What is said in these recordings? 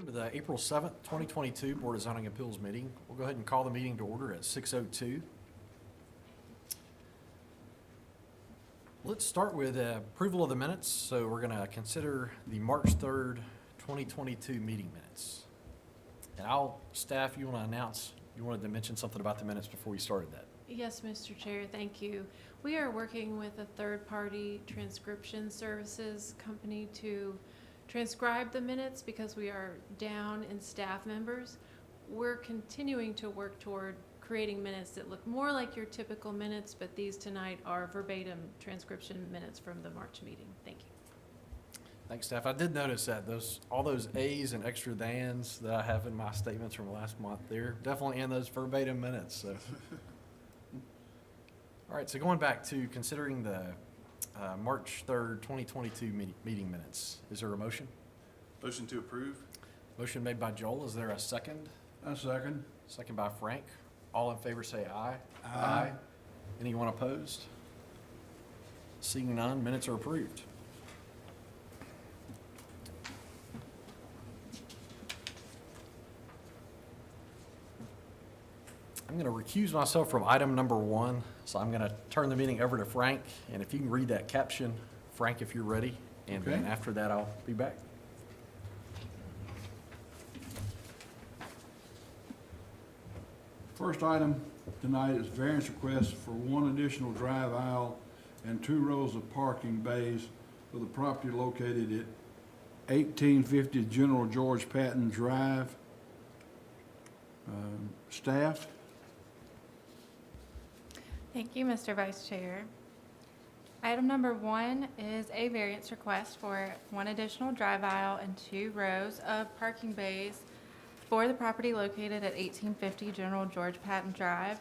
Welcome to the April 7th, 2022 Board of Zoning Appeals meeting. We'll go ahead and call the meeting to order at 6:02. Let's start with approval of the minutes. So we're going to consider the March 3rd, 2022 meeting minutes. And staff, you want to announce, you wanted to mention something about the minutes before we started that. Yes, Mr. Chair, thank you. We are working with a third-party transcription services company to transcribe the minutes because we are down in staff members. We're continuing to work toward creating minutes that look more like your typical minutes, but these tonight are verbatim transcription minutes from the March meeting. Thank you. Thanks, staff. I did notice that all those A's and extra thans that I have in my statements from last month, they're definitely in those verbatim minutes. So. All right, so going back to considering the March 3rd, 2022 meeting minutes. Is there a motion? Motion to approve. Motion made by Joel. Is there a second? A second. Second by Frank. All in favor say aye. Aye. Anyone opposed? Seeing none, minutes are approved. I'm going to recuse myself from item number 1, so I'm going to turn the meeting over to Frank, and if you can read that caption, Frank, if you're ready, and then Okay. after that I'll be back. First item tonight is variance request for one additional drive aisle and 2 rows of parking bays for the property located at 1850 General George Patton Drive. Staff? Thank you, Mr. Vice Chair. Item number 1 is a variance request for one additional drive aisle and 2 rows of parking bays for the property located at 1850 General George Patton Drive.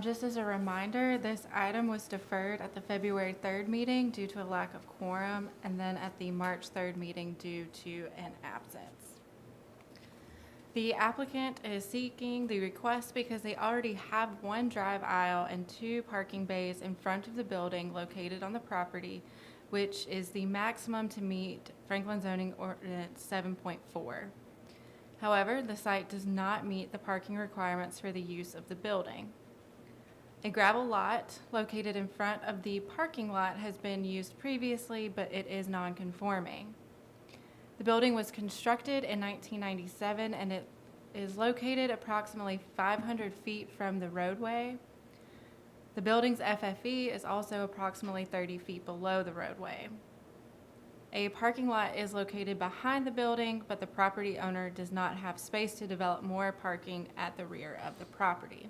Just as a reminder, this item was deferred at the February 3rd meeting due to a lack of quorum, and then at the March 3rd meeting due to an absence. The applicant is seeking the request because they already have 1 drive aisle and 2 parking bays in front of the building located on the property, which is the maximum to meet Franklin Zoning Ordinance 7.4. However, the site does not meet the parking requirements for the use of the building. A gravel lot located in front of the parking lot has been used previously, but it is non-conforming. The building was constructed in 1997 and it is located approximately 500 feet from the roadway. The building's FFE is also approximately 30 feet below the roadway. A parking lot is located behind the building, but the property owner does not have space to develop more parking at the rear of the property.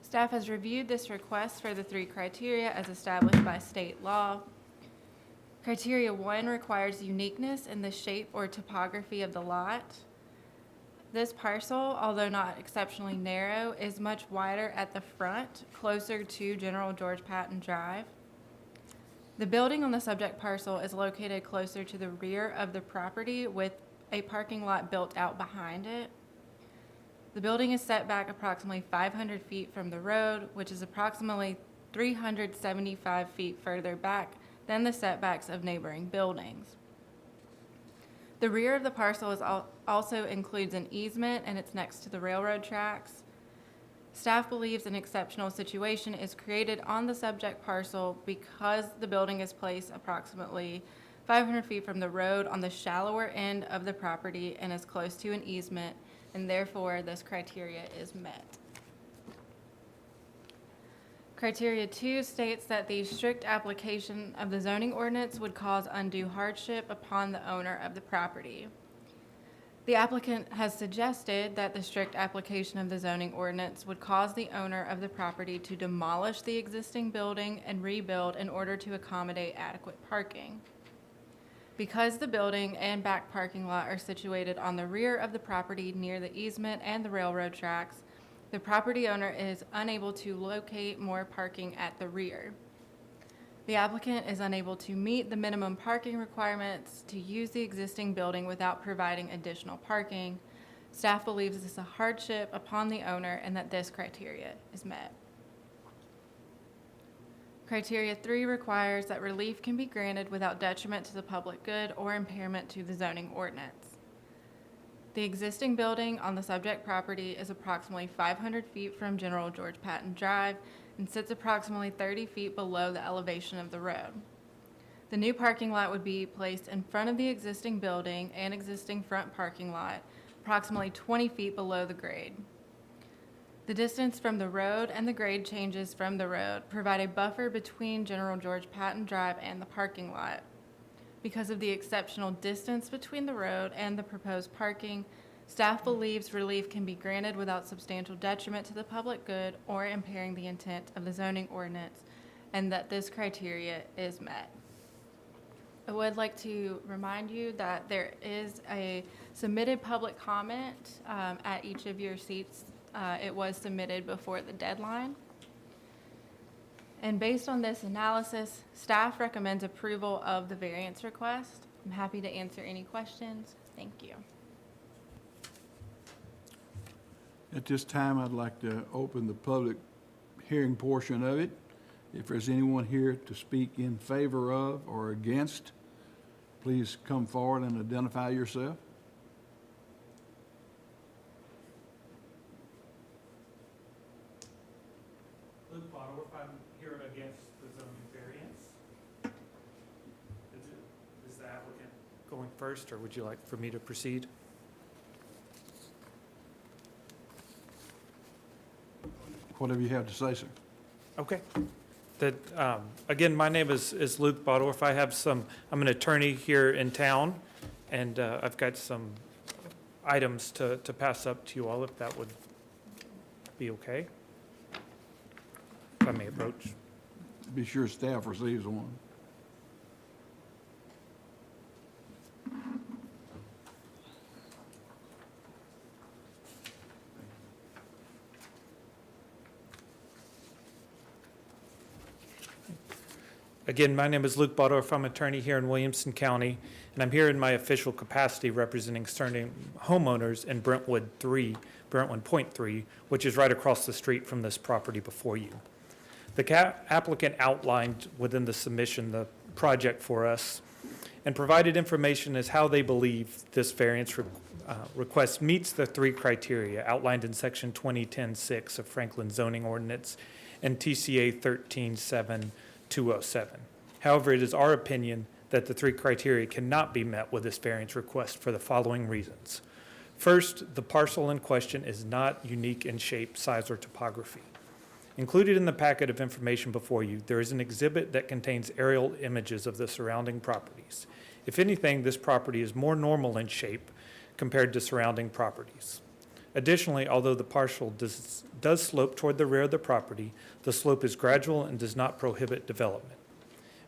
Staff has reviewed this request for the 3 criteria as established by state law. Criteria 1 requires uniqueness in the shape or topography of the lot. This parcel, although not exceptionally narrow, is much wider at the front, closer to General George Patton Drive. The building on the subject parcel is located closer to the rear of the property with a parking lot built out behind it. The building is set back approximately 500 feet from the road, which is approximately 375 feet further back than the setbacks of neighboring buildings. The rear of the parcel also includes an easement and it's next to the railroad tracks. Staff believes an exceptional situation is created on the subject parcel because the building is placed approximately 500 feet from the road on the shallower end of the property and is close to an easement, and therefore this criteria is met. Criteria 2 states that the strict application of the zoning ordinance would cause undue hardship upon the owner of the property. The applicant has suggested that the strict application of the zoning ordinance would cause the owner of the property to demolish the existing building and rebuild in order to accommodate adequate parking. Because the building and back parking lot are situated on the rear of the property near the easement and the railroad tracks, the property owner is unable to locate more parking at the rear. The applicant is unable to meet the minimum parking requirements to use the existing building without providing additional parking. Staff believes this is a hardship upon the owner and that this criteria is met. Criteria 3 requires that relief can be granted without detriment to the public good or impairment to the zoning ordinance. The existing building on the subject property is approximately 500 feet from General George Patton Drive and sits approximately 30 feet below the elevation of the road. The new parking lot would be placed in front of the existing building and existing front parking lot, approximately 20 feet below the grade. The distance from the road and the grade changes from the road provide a buffer between General George Patton Drive and the parking lot. Because of the exceptional distance between the road and the proposed parking, staff believes relief can be granted without substantial detriment to the public good or impairing the intent of the zoning ordinance, and that this criteria is met. I would like to remind you that there is a submitted public comment at each of your seats. It was submitted before the deadline. And based on this analysis, staff recommends approval of the variance request. I'm happy to answer any questions. Thank you. At this time, I'd like to open the public hearing portion of it. If there's anyone here to speak in favor of or against, please come forward and identify yourself. Luke Bottorff, I'm here against the zoning variance. Is the applicant going first, or would you like for me to proceed? Whatever you have to say, sir. Okay. Again, my name is Luke Bottorff. I'm an attorney here in town, and I've got some items to pass up to you all, if that would be okay. If I may approach. Be sure staff receives one. Again, my name is Luke Bottorff. I'm an attorney here in Williamson County, and I'm here in my official capacity representing certain homeowners in Brentwood Point 3, which is right across the street from this property before you. The applicant outlined within the submission the project for us and provided information as how they believe this variance request meets the three criteria outlined in Section 2010-6 of Franklin Zoning Ordinance and TCA 13-7-207. However, it is our opinion that the three criteria cannot be met with this variance request for the following reasons. First, the parcel in question is not unique in shape, size, or topography. Included in the packet of information before you, there is an exhibit that contains aerial images of the surrounding properties. If anything, this property is more normal in shape compared to surrounding properties. Additionally, although the parcel does slope toward the rear of the property, the slope is gradual and does not prohibit development.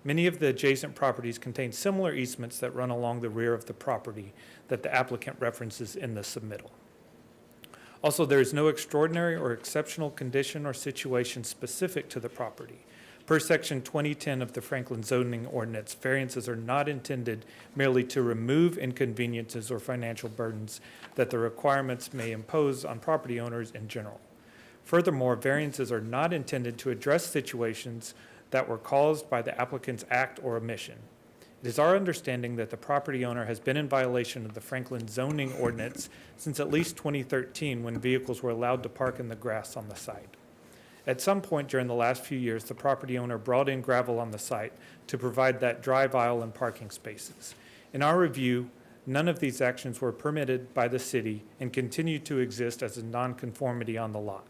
Many of the adjacent properties contain similar easements that run along the rear of the property that the applicant references in the submittal. Also, there is no extraordinary or exceptional condition or situation specific to the property. Per Section 2010 of the Franklin Zoning Ordinance, variances are not intended merely to remove inconveniences or financial burdens that the requirements may impose on property owners in general. Furthermore, variances are not intended to address situations that were caused by the applicant's act or omission. It is our understanding that the property owner has been in violation of the Franklin Zoning Ordinance since at least 2013, when vehicles were allowed to park in the grass on the site. At some point during the last few years, the property owner brought in gravel on the site to provide that drive aisle and parking spaces. In our review, none of these actions were permitted by the city and continue to exist as a nonconformity on the lot.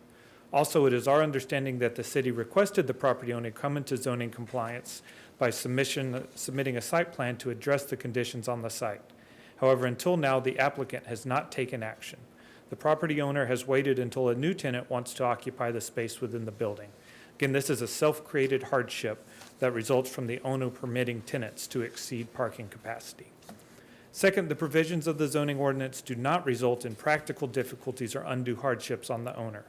Also, it is our understanding that the city requested the property owner come into zoning compliance by submitting a site plan to address the conditions on the site. However, until now, the applicant has not taken action. The property owner has waited until a new tenant wants to occupy the space within the building. Again, this is a self-created hardship that results from the owner permitting tenants to exceed parking capacity. Second, the provisions of the zoning ordinance do not result in practical difficulties or undue hardships on the owner.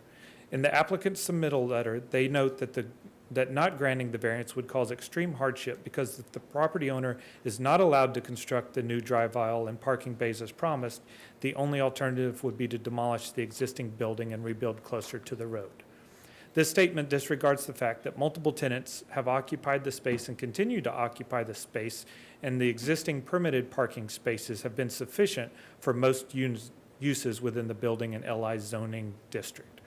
In the applicant's submittal letter, they note that not granting the variance would cause extreme hardship because if the property owner is not allowed to construct the new drive aisle and parking bays as promised, the only alternative would be to demolish the existing building and rebuild closer to the road. This statement disregards the fact that multiple tenants have occupied the space and continue to occupy the space, and the existing permitted parking spaces have been sufficient for most uses within the building and LI zoning district.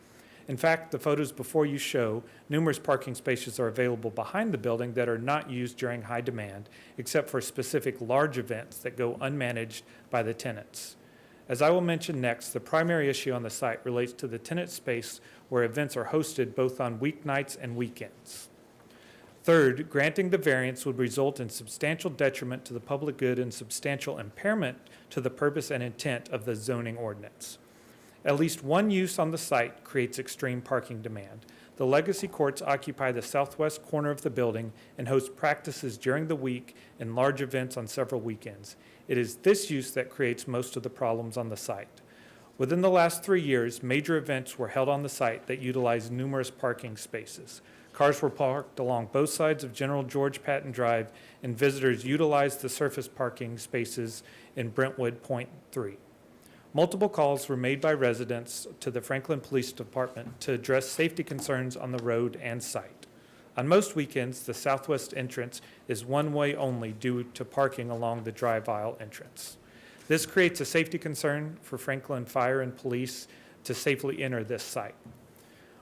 In fact, the photos before you show numerous parking spaces are available behind the building that are not used during high demand, except for specific large events that go unmanaged by the tenants. As I will mention next, the primary issue on the site relates to the tenant space where events are hosted both on weeknights and weekends. Third, granting the variance would result in substantial detriment to the public good and substantial impairment to the purpose and intent of the zoning ordinance. At least one use on the site creates extreme parking demand. The Legacy Courts occupy the southwest corner of the building and host practices during the week and large events on several weekends. It is this use that creates most of the problems on the site. Within the last 3 years, major events were held on the site that utilized numerous parking spaces. Cars were parked along both sides of General George Patton Drive, and visitors utilized the surface parking spaces in Brentwood Point 3. Multiple calls were made by residents to the Franklin Police Department to address safety concerns on the road and site. On most weekends, the southwest entrance is one-way only due to parking along the drive aisle entrance. This creates a safety concern for Franklin Fire and Police to safely enter this site.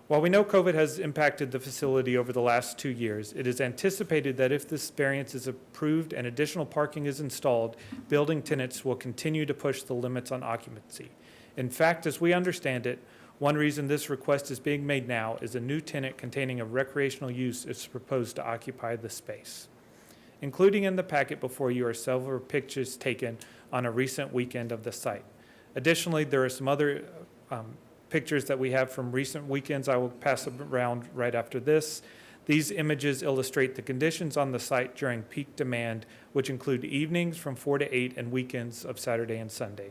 While we know COVID has impacted the facility over the last 2 years, it is anticipated that if this variance is approved and additional parking is installed, building tenants will continue to push the limits on occupancy. In fact, as we understand it, one reason this request is being made now is a new tenant containing a recreational use is proposed to occupy the space. Including in the packet before you are several pictures taken on a recent weekend of the site. Additionally, there are some other pictures that we have from recent weekends. I will pass them around right after this. These images illustrate the conditions on the site during peak demand, which include evenings from 4 to 8 and weekends of Saturday and Sunday.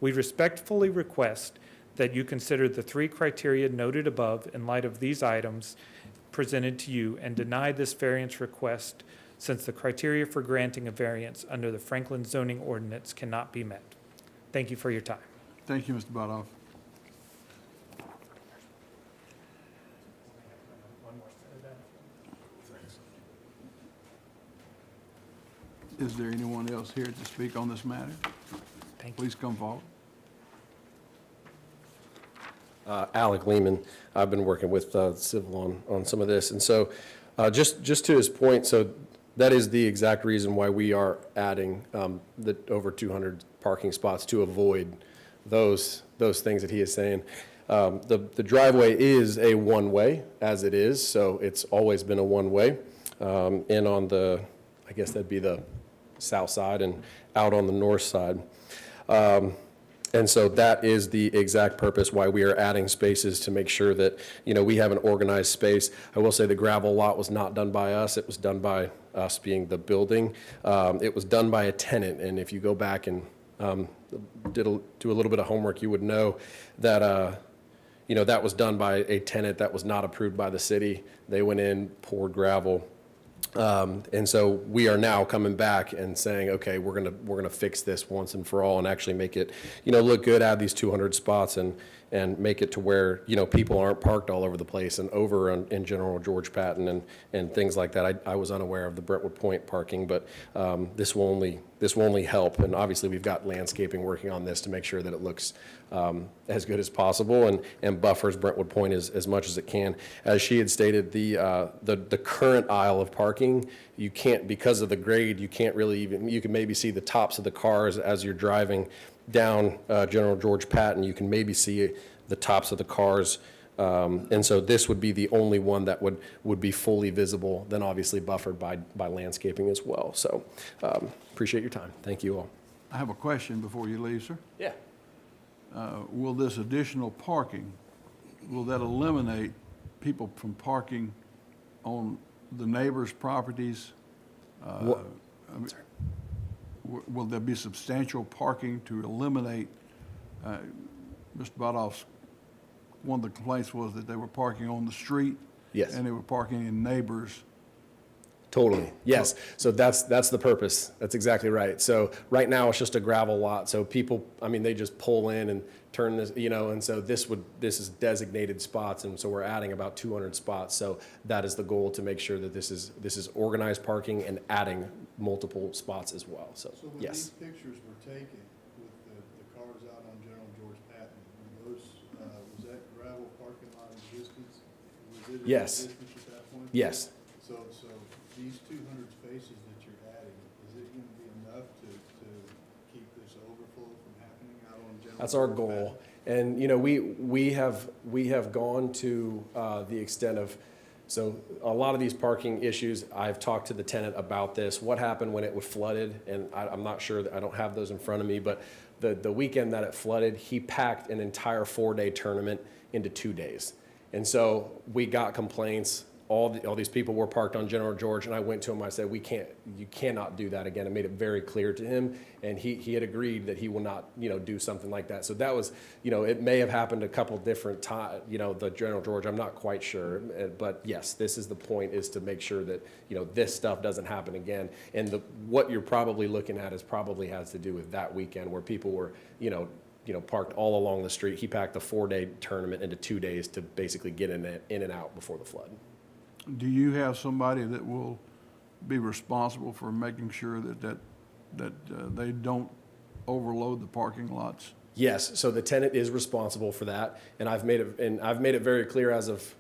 We respectfully request that you consider the 3 criteria noted above in light of these items presented to you and deny this variance request, since the criteria for granting a variance under the Franklin zoning ordinance cannot be met. Thank you for your time. Thank you, Mr. Butoff. Is there anyone else here to speak on this matter? Thank you. Please come forward. Alec Lehman. I've been working with Civil on some of this. And so just to his point, so that is the exact reason why we are adding the over 200 parking spots to avoid those things that he is saying. The driveway is a one-way as it is, so it's always been a one-way. And on the, I guess that'd be the south side and out on the north side. And so that is the exact purpose why we are adding spaces, to make sure that, we have an organized space. I will say the gravel lot was not done by us. It was done by us being the building. It was done by a tenant. And if you go back and do a little bit of homework, you would know that, that was done by a tenant that was not approved by the city. They went in, poured gravel. And so we are now coming back and saying, okay, we're gonna fix this once and for all, and actually make it, look good, add these 200 spots and make it to where, people aren't parked all over the place and over in General George Patton and things like that. I was unaware of the Brentwood Point parking, but this will only help. And obviously we've got landscaping working on this to make sure that it looks as good as possible and buffers Brentwood Point as much as it can. As she had stated, the current aisle of parking, you can't, because of the grade, you can't really even, you can maybe see the tops of the cars as you're driving down General George Patton. You can maybe see the tops of the cars. And so this would be the only one that would be fully visible, then obviously buffered by landscaping as well. So appreciate your time. Thank you all. I have a question before you leave, sir. Yeah. Will this additional parking, will that eliminate people from parking on the neighbors' properties? Will there be substantial parking to eliminate, Mr. Butoff's, one of the complaints was that they were parking on the street? Yes. And they were parking in neighbors. Totally. Yes. So that's the purpose. That's exactly right. So right now it's just a gravel lot. So people, they just pull in and turn this, and so this is designated spots, and so we're adding about 200 spots. So that is the goal, to make sure that this is organized parking and adding multiple spots as well. So, So when yes. these pictures were taken with the cars out on General George Patton, were those, was that gravel parking lot existence? Was it in Yes. existence at that point? Yes. So these 200 spaces that you're adding, is it gonna be enough to keep this overflow from happening out on General? That's our George goal. Patton? And, we have gone to the extent of, so a lot of these parking issues, I've talked to the tenant about this, what happened when it was flooded, and I'm not sure, I don't have those in front of me, but the weekend that it flooded, he packed an entire 4-day tournament into 2 days. And so we got complaints. All these people were parked on General George, and I went to him, I said, you cannot do that again. I made it very clear to him, and he had agreed that he will not, do something like that. So that was, it may have happened a couple different times, the General George, I'm not quite sure. But yes, this is the point, is to make sure that, this stuff doesn't happen again. And what you're probably looking at probably has to do with that weekend where people were, parked all along the street. He packed a 4-day tournament into 2 days to basically get in and out before the flood. Do you have somebody that will be responsible for making sure that they don't overload the parking lots? Yes, so the tenant is responsible for that, and I've made it very clear as of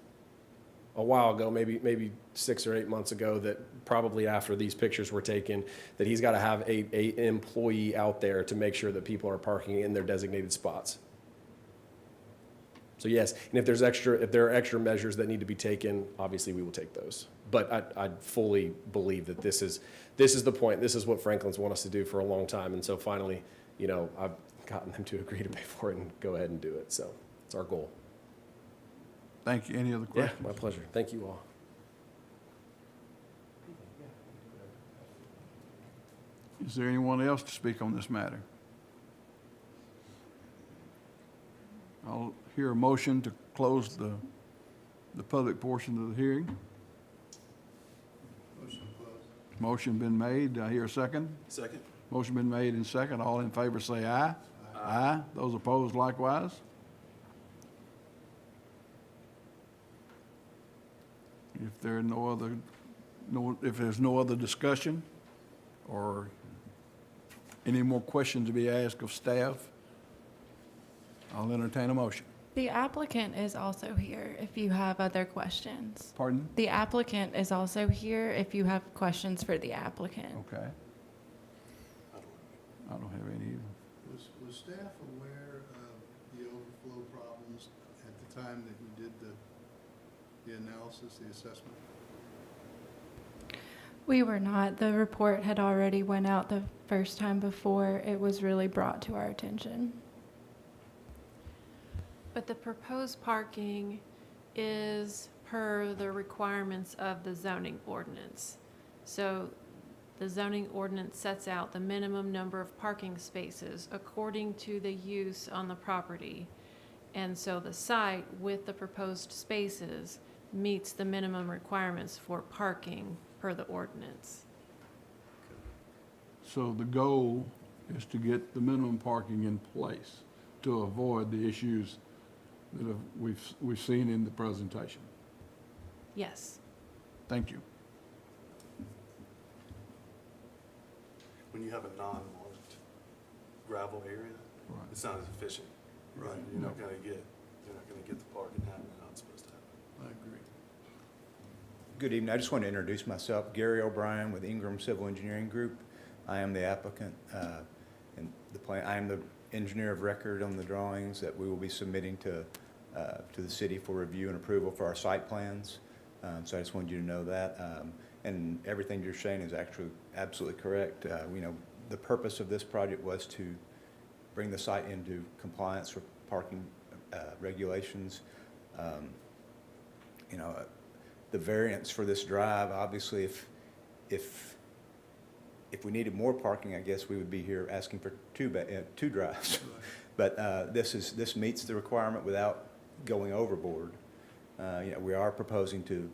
a while ago, maybe 6 or 8 months ago, that probably after these pictures were taken, that he's got to have an employee out there to make sure that people are parking in their designated spots. So yes, and if there are extra measures that need to be taken, obviously we will take those. But I fully believe that this is the point. This is what Franklin's want us to do for a long time, and so finally, I've gotten them to agree to pay for it and go ahead and do it. So it's our goal. Thank you. Any other Yeah, questions? my pleasure. Thank you all. Is there anyone else to speak on this matter? I'll hear a motion to close the public portion of the hearing. Motion closed. Motion been made. Do I hear a second? Second? Motion been made and second. All in favor say aye. Aye. Those opposed likewise. If there are if there's no other discussion or any more questions to be asked of staff, I'll entertain a motion. The applicant is also here if you have other questions. Pardon? The applicant is also here if you have questions for the applicant. Okay. I don't have any either. Was staff aware of the overflow problems at the time that you did the analysis, the assessment? We were not. The report had already went out the first time before it was really brought to our attention. But the proposed parking is per the requirements of the zoning ordinance. So the zoning ordinance sets out the minimum number of parking spaces according to the use on the property. And so the site with the proposed spaces meets the minimum requirements for parking per the ordinance. So the goal is to get the minimum parking in place to avoid the issues that we've seen in the presentation. Yes. Thank you. When you have a non-marked gravel area, Right. it's not as efficient. Right. You're not gonna get the parking happening how it's supposed to happen. I agree. Good evening. I just want to introduce myself, Gary O'Brien with Ingram Civil Engineering Group. I am the applicant, and I am the engineer of record on the drawings that we will be submitting to the city for review and approval for our site plans. So I just wanted you to know that. And everything you're saying is actually absolutely correct. The purpose of this project was to bring the site into compliance with parking regulations. The variance for this drive, obviously, if we needed more parking, I guess we would be here asking for two drives. But this meets the requirement without going overboard. We are proposing to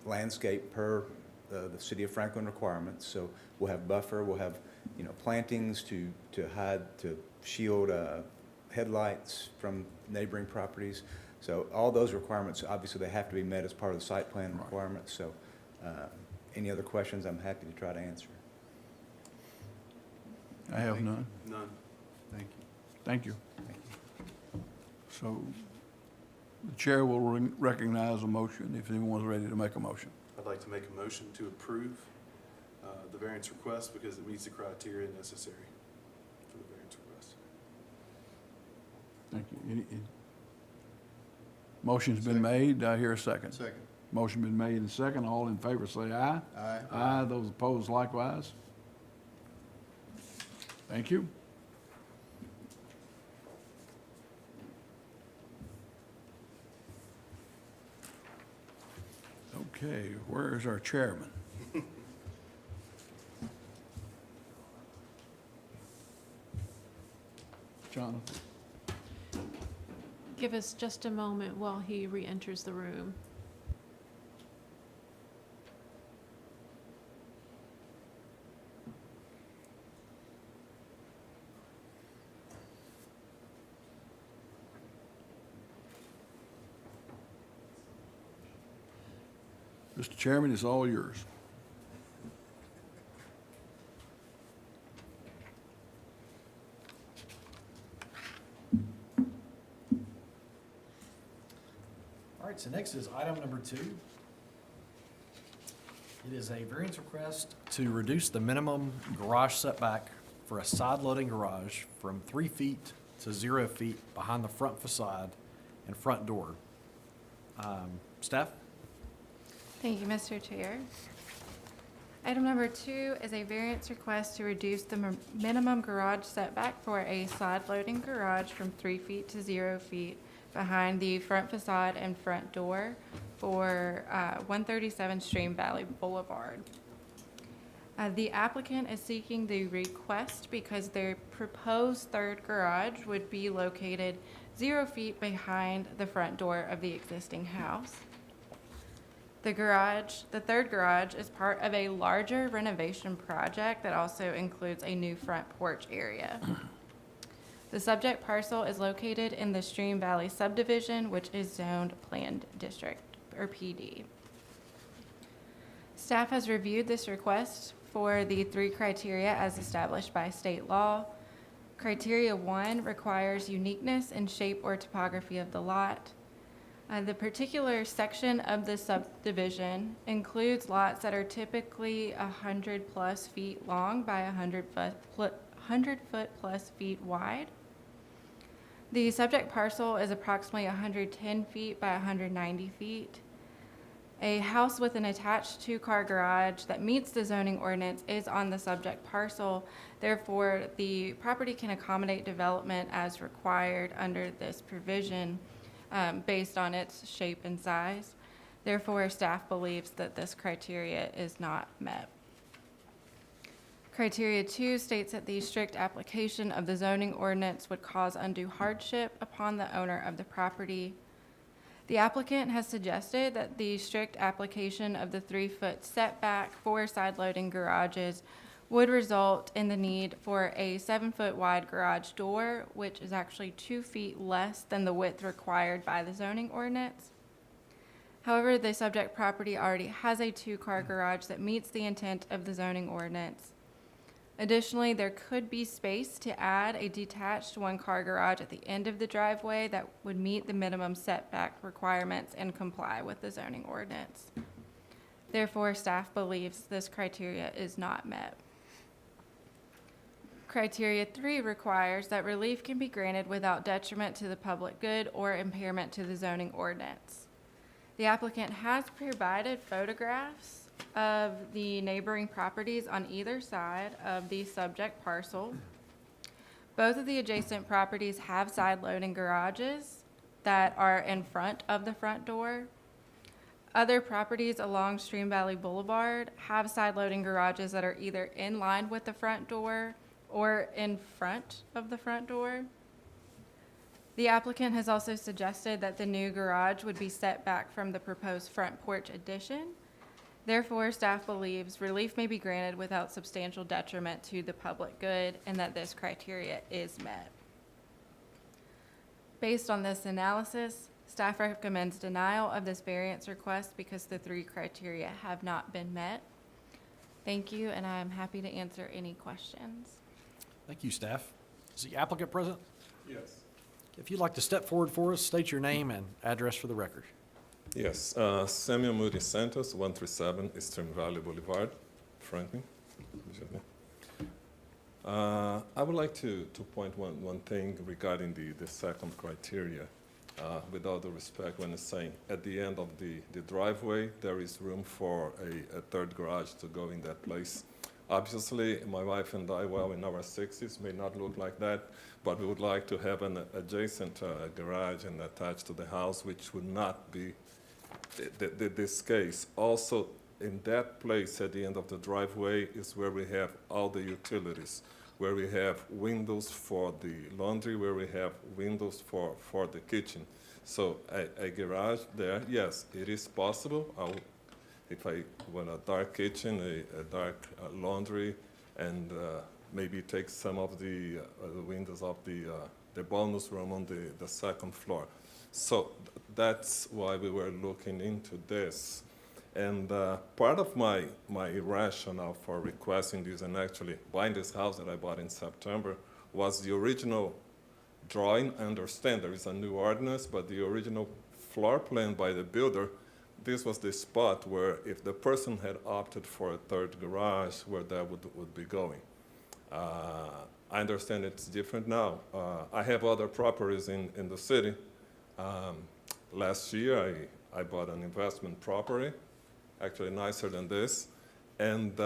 landscape per the City of Franklin requirements. So we'll have buffer, we'll have plantings to hide, to shield headlights from neighboring properties. So all those requirements, obviously, they have to be met as part of the site plan Right. requirements. So any other questions, I'm happy to try to answer. I have none. None. Thank you. Thank you. So the chair will recognize a motion if anyone's ready to make a motion. I'd like to make a motion to approve the variance request because it meets the criteria necessary for the variance request. Thank you. Motion's been made. Do I hear a second? Second. Motion been made and second. All in favor say aye. Aye. Aye. Those opposed likewise. Thank you. Okay, where is our chairman? Jonathan? Give us just a moment while he re-enters the room. Mr. Chairman, it's all yours. All right, so next is item number 2. It is a variance request to reduce the minimum garage setback for a side-loading garage from 3 feet to 0 feet behind the front facade and front door. Staff? Thank you, Mr. Chair. Item number 2 is a variance request to reduce the minimum garage setback for a side-loading garage from 3 feet to 0 feet behind the front facade and front door for 137 Stream Valley Boulevard. The applicant is seeking the request because their proposed third garage would be located 0 feet behind the front door of the existing house. The third garage is part of a larger renovation project that also includes a new front porch area. The subject parcel is located in the Stream Valley subdivision, which is zoned planned district, or PD. Staff has reviewed this request for the 3 criteria as established by state law. Criteria 1 requires uniqueness in shape or topography of the lot. The particular section of the subdivision includes lots that are typically 100+ feet long by 100 foot+ feet wide. The subject parcel is approximately 110 feet by 190 feet. A house with an attached 2-car garage that meets the zoning ordinance is on the subject parcel. Therefore, the property can accommodate development as required under this provision based on its shape and size. Therefore, staff believes that this criteria is not met. Criteria 2 states that the strict application of the zoning ordinance would cause undue hardship upon the owner of the property. The applicant has suggested that the strict application of the 3-foot setback for side-loading garages would result in the need for a 7-foot wide garage door, which is actually 2 feet less than the width required by the zoning ordinance. However, the subject property already has a 2-car garage that meets the intent of the zoning ordinance. Additionally, there could be space to add a detached 1-car garage at the end of the driveway that would meet the minimum setback requirements and comply with the zoning ordinance. Therefore, staff believes this criteria is not met. Criteria 3 requires that relief can be granted without detriment to the public good or impairment to the zoning ordinance. The applicant has provided photographs of the neighboring properties on either side of the subject parcel. Both of the adjacent properties have side-loading garages that are in front of the front door. Other properties along Stream Valley Boulevard have side-loading garages that are either in line with the front door or in front of the front door. The applicant has also suggested that the new garage would be set back from the proposed front porch addition. Therefore, staff believes relief may be granted without substantial detriment to the public good and that this criteria is met. Based on this analysis, staff recommends denial of this variance request because the three criteria have not been met. Thank you, and I'm happy to answer any questions. Thank you, staff. Is the applicant present? Yes. If you'd like to step forward for us, state your name and address for the record. Yes, Samuel Moody Santos, 137 Eastern Valley Boulevard, Franklin. I would like to point one thing regarding the second criteria. With all due respect, when it's saying at the end of the driveway, there is room for a third garage to go in that place. Obviously, my wife and I, well, in our 60s, may not look like that, but we would like to have an adjacent garage and attached to the house, which would not be this case. Also, in that place at the end of the driveway is where we have all the utilities, where we have windows for the laundry, where we have windows for the kitchen. So a garage there, yes, it is possible. If I want a dark kitchen, a dark laundry, and maybe take some of the windows of the bonus room on the second floor. So that's why we were looking into this. And part of my rationale for requesting this and actually buying this house that I bought in September was the original drawing. I understand there is a new ordinance, but the original floor plan by the builder, this was the spot where if the person had opted for a third garage, where that would be going. I understand it's different now. I have other properties in the city. Last year, I bought an investment property, actually nicer than this, and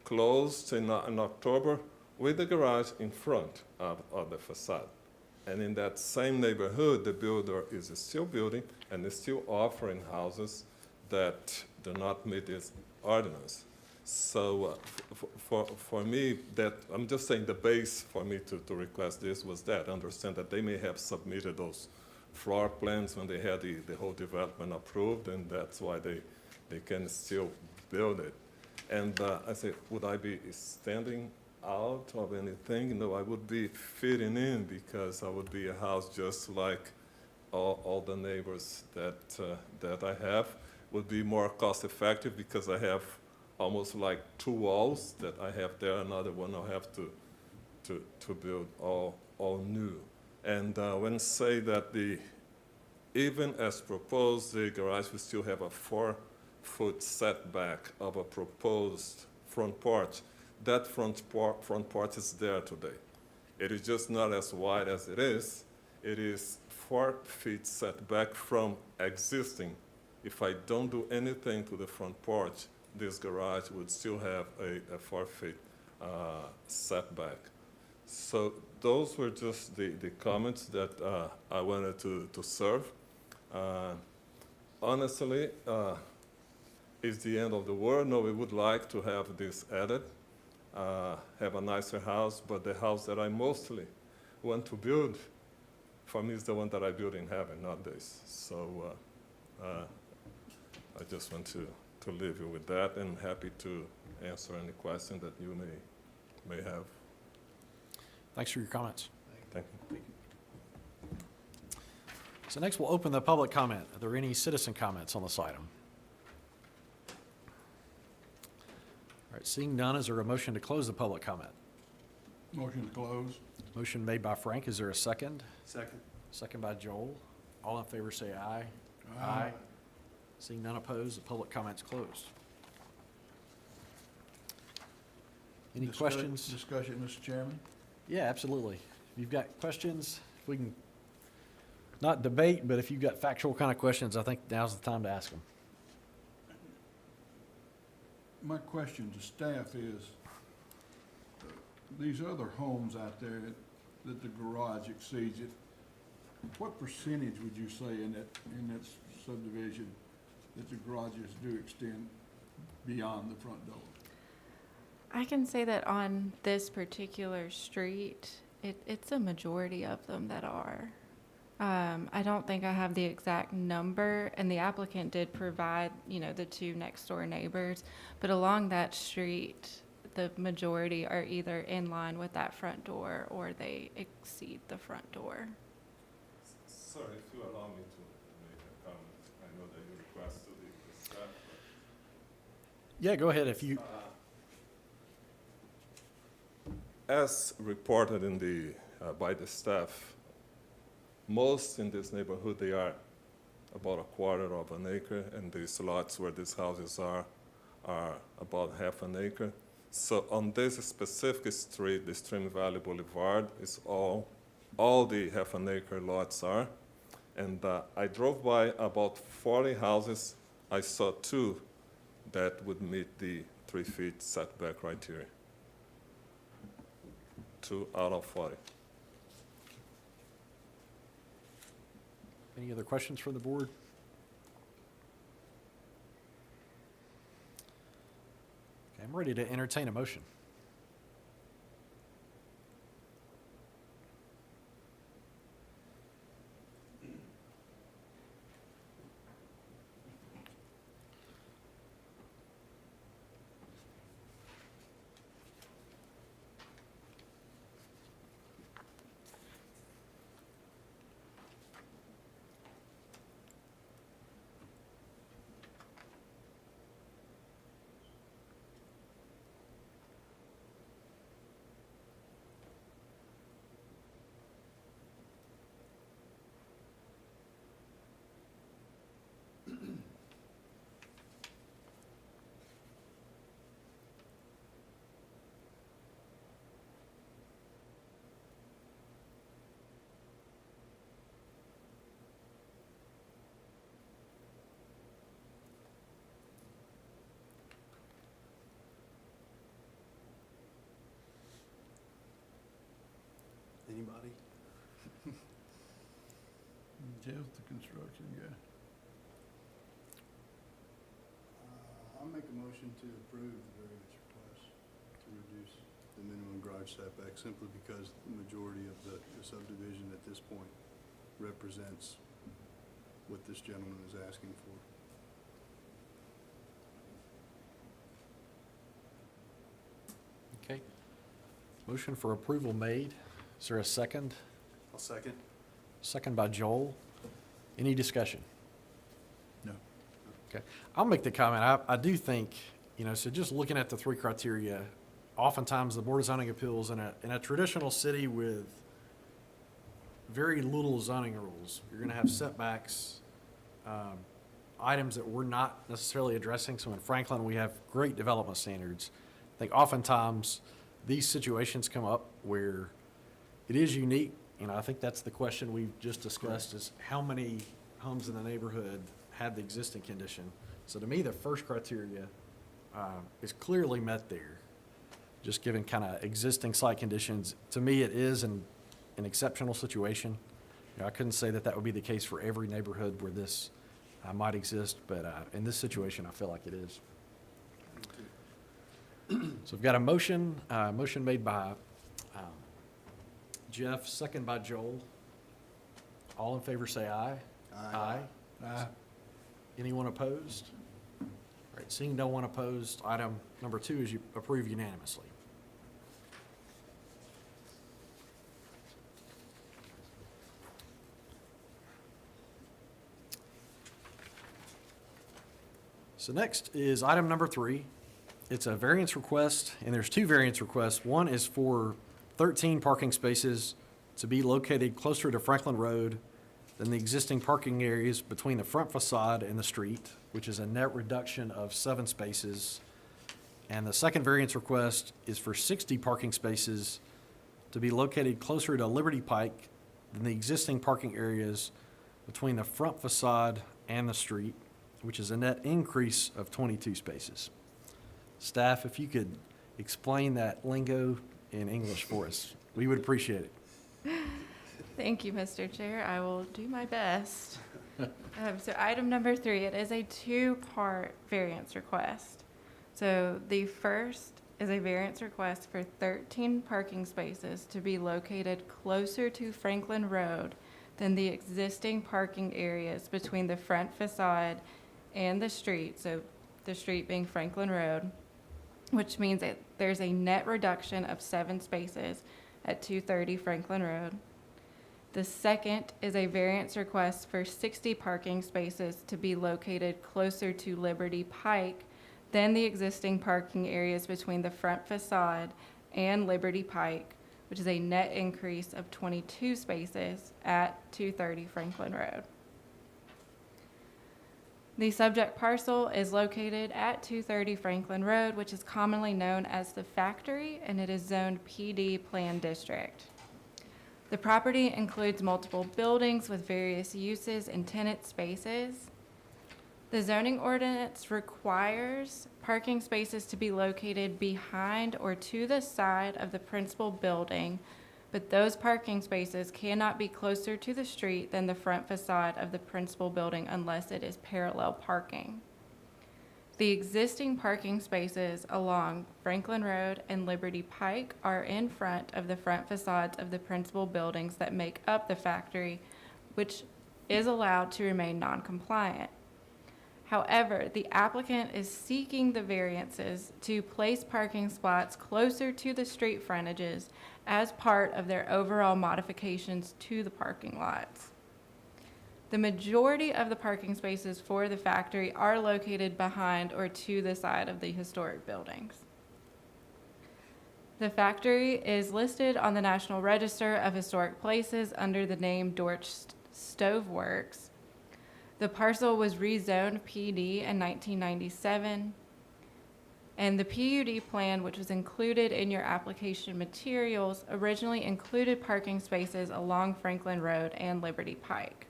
closed in October with the garage in front of the facade. And in that same neighborhood, the builder is still building and is still offering houses that do not meet this ordinance. So for me, that I'm just saying the base for me to request this was that. Understand that they may have submitted those floor plans when they had the whole development approved, and that's why they can still build it. And I say, would I be standing out of anything? No, I would be fitting in because I would be a house just like all the neighbors that I have. Would be more cost effective because I have almost like two walls that I have there, another one I'll have to build all new. And when say that even as proposed, the garage will still have a 4-foot setback of a proposed front porch. That front porch is there today. It is just not as wide as it is. It is 4 feet setback from existing. If I don't do anything to the front porch, this garage would still have a 4 feet setback. So those were just the comments that I wanted to serve. Honestly, is the end of the world? No, we would like to have this added, have a nicer house, but the house that I mostly want to build, for me, is the one that I build in heaven, not this. So I just want to leave you with that, and happy to answer any question that you may have. Thanks for your comments. Thank you. So next, we'll open the public comment. Are there any citizen comments on this item? All right, seeing none, is there a motion to close the public comment? Motion to close. Motion made by Frank. Is there a second? Second. Second by Joel. All in favor say aye. Seeing none opposed, the public comment's closed. Any questions? Discussion, Mr. Chairman? Yeah, absolutely. If you've got questions, if we can, not debate, but if you've got factual kind of questions, I think now's the time to ask them. My question to staff is, these other homes out there that the garage exceeds it, what percentage would you say in that subdivision that the garages do extend beyond the front door? I can say that on this particular street, it's a majority of them that are. I don't think I have the exact number, and the applicant did provide, the two next door neighbors, but along that street, the majority are either in line with that front door or they exceed the front door. Sir, if you allow me to make a comment, I know that you requested the staff, Yeah, go ahead if you, as reported in the, by the staff, most in this neighborhood, they are about a quarter of an acre, and these lots where these houses are about half an acre. So on this specific street, the Stream Valley Boulevard, is all the half an acre lots are. And I drove by about 40 houses. I saw 2 that would meet the 3 feet setback criteria. 2 out of 40. any other questions from the board? Okay, I'm ready to entertain a motion. Anybody? Jeff, the construction guy. I'll make a motion to approve the variance request to reduce the minimum garage setback simply because the majority of the subdivision at this point represents what this gentleman is asking for. Okay. Motion for approval made. Is there a second? I'll second. Second by Joel. Any discussion? No. Okay. I'll make the comment. I do think, so just looking at the 3 criteria, oftentimes the Board of Zoning Appeals in a traditional city with very little zoning rules, you're going to have setbacks, items that we're not necessarily addressing. So in Franklin, we have great development standards. I think oftentimes these situations come up where it is unique. I think that's the question we've just discussed is how many homes in the neighborhood had the existing condition. So to me, the first criteria is clearly met there. Just given kind of existing site conditions, to me, it is an exceptional situation. I couldn't say that would be the case for every neighborhood where this might exist, but in this situation, I feel like it is. So we've got a motion made by Jeff, second by Joel. All in favor say aye. Aye. Aye. Anyone opposed? All right, seeing no one opposed, item number 2 is you approve unanimously. So next is item number 3. It's a variance request, and there's 2 variance requests. One is for 13 parking spaces to be located closer to Franklin Road than the existing parking areas between the front facade and the street, which is a net reduction of 7 spaces. And the second variance request is for 60 parking spaces to be located closer to Liberty Pike than the existing parking areas between the front facade and the street, which is a net increase of 22 spaces. Staff, if you could explain that lingo in English for us, we would appreciate it. Thank you, Mr. Chair. I will do my best. So item number 3, it is a 2-part variance request. So the first is a variance request for 13 parking spaces to be located closer to Franklin Road than the existing parking areas between the front facade and the street, so the street being Franklin Road, which means that there's a net reduction of 7 spaces at 230 Franklin Road. The second is a variance request for 60 parking spaces to be located closer to Liberty Pike than the existing parking areas between the front facade and Liberty Pike, which is a net increase of 22 spaces at 230 Franklin Road. The subject parcel is located at 230 Franklin Road, which is commonly known as the Factory, and it is zoned PD Plan District. The property includes multiple buildings with various uses and tenant spaces. The zoning ordinance requires parking spaces to be located behind or to the side of the principal building, but those parking spaces cannot be closer to the street than the front facade of the principal building unless it is parallel parking. The existing parking spaces along Franklin Road and Liberty Pike are in front of the front facades of the principal buildings that make up the factory, which is allowed to remain non-compliant. However, the applicant is seeking the variances to place parking spots closer to the street frontages as part of their overall modifications to the parking lots. The majority of the parking spaces for the factory are located behind or to the side of the historic buildings. The factory is listed on the National Register of Historic Places under the name Dorch Stove Works. The parcel was rezoned PD in 1997, and the PUD plan, which was included in your application materials, originally included parking spaces along Franklin Road and Liberty Pike.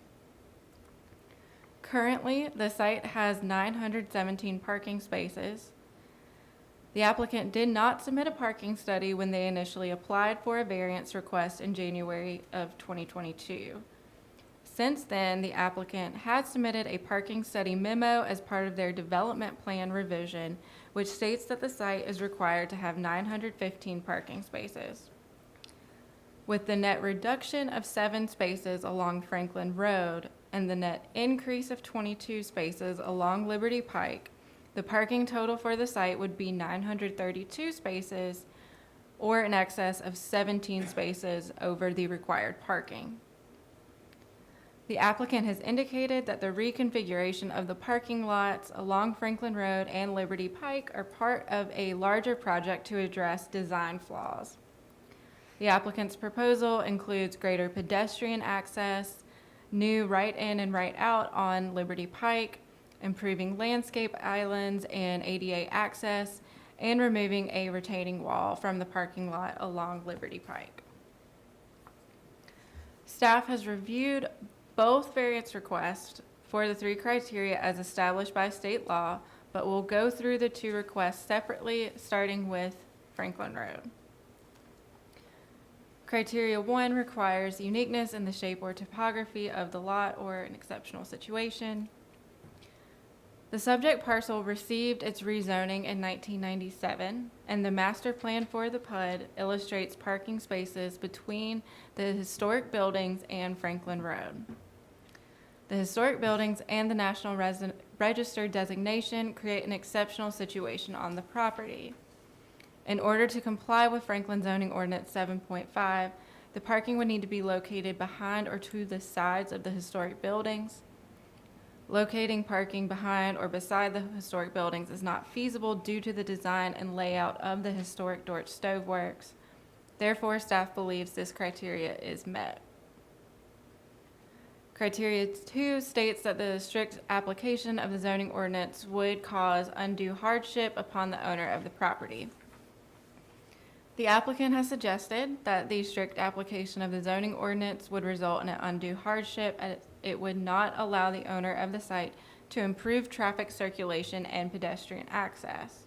Currently, the site has 917 parking spaces. The applicant did not submit a parking study when they initially applied for a variance request in January of 2022. Since then, the applicant has submitted a parking study memo as part of their development plan revision, which states that the site is required to have 915 parking spaces. With the net reduction of 7 spaces along Franklin Road and the net increase of 22 spaces along Liberty Pike, the parking total for the site would be 932 spaces, or in excess of 17 spaces over the required parking. The applicant has indicated that the reconfiguration of the parking lots along Franklin Road and Liberty Pike are part of a larger project to address design flaws. The applicant's proposal includes greater pedestrian access, new right-in and right-out on Liberty Pike, improving landscape islands and ADA access, and removing a retaining wall from the parking lot along Liberty Pike. Staff has reviewed both variance requests for the 3 criteria as established by state law, but we'll go through the 2 requests separately, starting with Franklin Road. Criteria 1 requires uniqueness in the shape or topography of the lot or an exceptional situation. The subject parcel received its rezoning in 1997, and the master plan for the PUD illustrates parking spaces between the historic buildings and Franklin Road. The historic buildings and the National Register designation create an exceptional situation on the property. In order to comply with Franklin Zoning Ordinance 7.5, the parking would need to be located behind or to the sides of the historic buildings. Locating parking behind or beside the historic buildings is not feasible due to the design and layout of the historic Dorch Stove Works. Therefore, staff believes this criteria is met. Criteria 2 states that the strict application of the zoning ordinance would cause undue hardship upon the owner of the property. The applicant has suggested that the strict application of the zoning ordinance would result in an undue hardship, as it would not allow the owner of the site to improve traffic circulation and pedestrian access.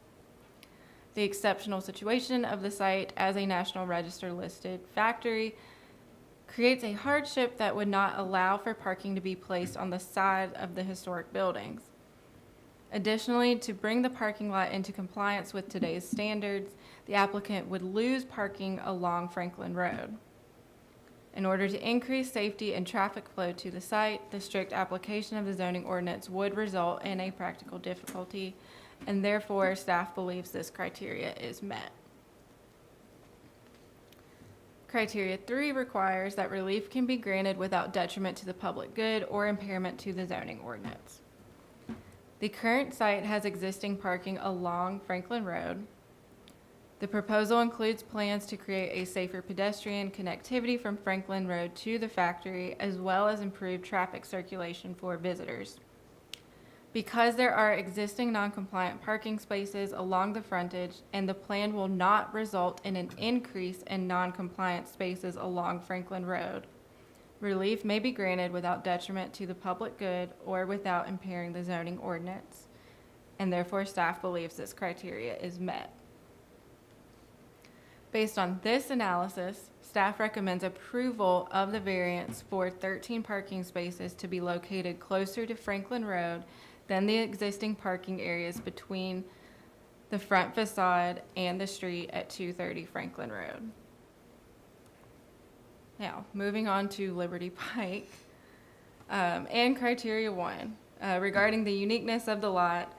The exceptional situation of the site as a National Register listed factory creates a hardship that would not allow for parking to be placed on the side of the historic buildings. Additionally, to bring the parking lot into compliance with today's standards, the applicant would lose parking along Franklin Road. In order to increase safety and traffic flow to the site, the strict application of the zoning ordinance would result in a practical difficulty, and therefore staff believes this criteria is met. Criteria 3 requires that relief can be granted without detriment to the public good or impairment to the zoning ordinance. The current site has existing parking along Franklin Road. The proposal includes plans to create a safer pedestrian connectivity from Franklin Road to the factory, as well as improve traffic circulation for visitors. Because there are existing non-compliant parking spaces along the frontage and the plan will not result in an increase in non-compliant spaces along Franklin Road, relief may be granted without detriment to the public good or without impairing the zoning ordinance, and therefore staff believes this criteria is met. Based on this analysis, staff recommends approval of the variance for 13 parking spaces to be located closer to Franklin Road than the existing parking areas between the front facade and the street at 230 Franklin Road. Now, moving on to Liberty Pike, and criteria 1, regarding the uniqueness of the lot.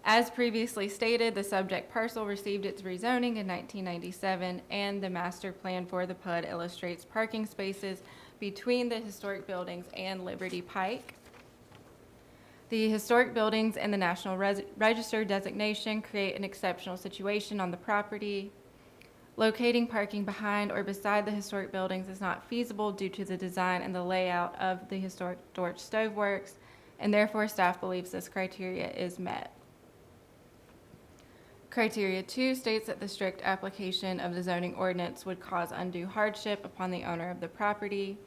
As previously stated, the subject parcel received its rezoning in 1997, and the master plan for the PUD illustrates parking spaces between the historic buildings and Liberty Pike. The historic buildings and the National Register designation create an exceptional situation on the property. Locating parking behind or beside the historic buildings is not feasible due to the design and the layout of the historic Dorch Stoveworks, and therefore staff believes this criteria is met. Criteria 2 states that the strict application of the zoning ordinance would cause undue hardship upon the owner of the property.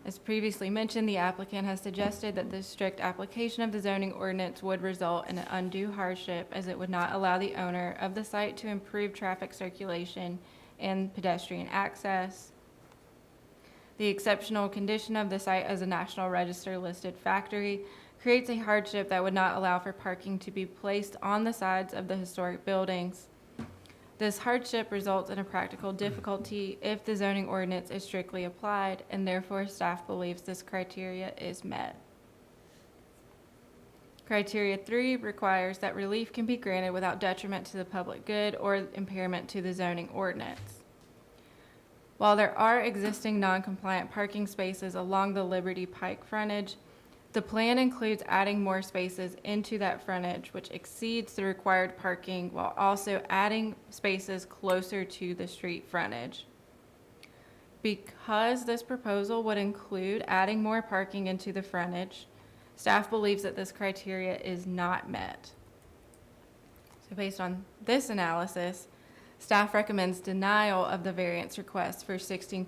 As previously mentioned, the applicant has suggested that the strict application of the zoning ordinance would result in an undue hardship, as it would not allow the owner of the site to improve traffic circulation and pedestrian access. The exceptional condition of the site as a National Register listed factory creates a hardship that would not allow for parking to be placed on the sides of the historic buildings. This hardship results in a practical difficulty if the zoning ordinance is strictly applied, and therefore staff believes this criteria is met. Criteria 3 requires that relief can be granted without detriment to the public good or impairment to the zoning ordinance. While there are existing non-compliant parking spaces along the Liberty Pike frontage, the plan includes adding more spaces into that frontage, which exceeds the required parking, while also adding spaces closer to the street frontage. Because this proposal would include adding more parking into the frontage, staff believes that this criteria is not met. So based on this analysis, staff recommends denial of the variance request for 60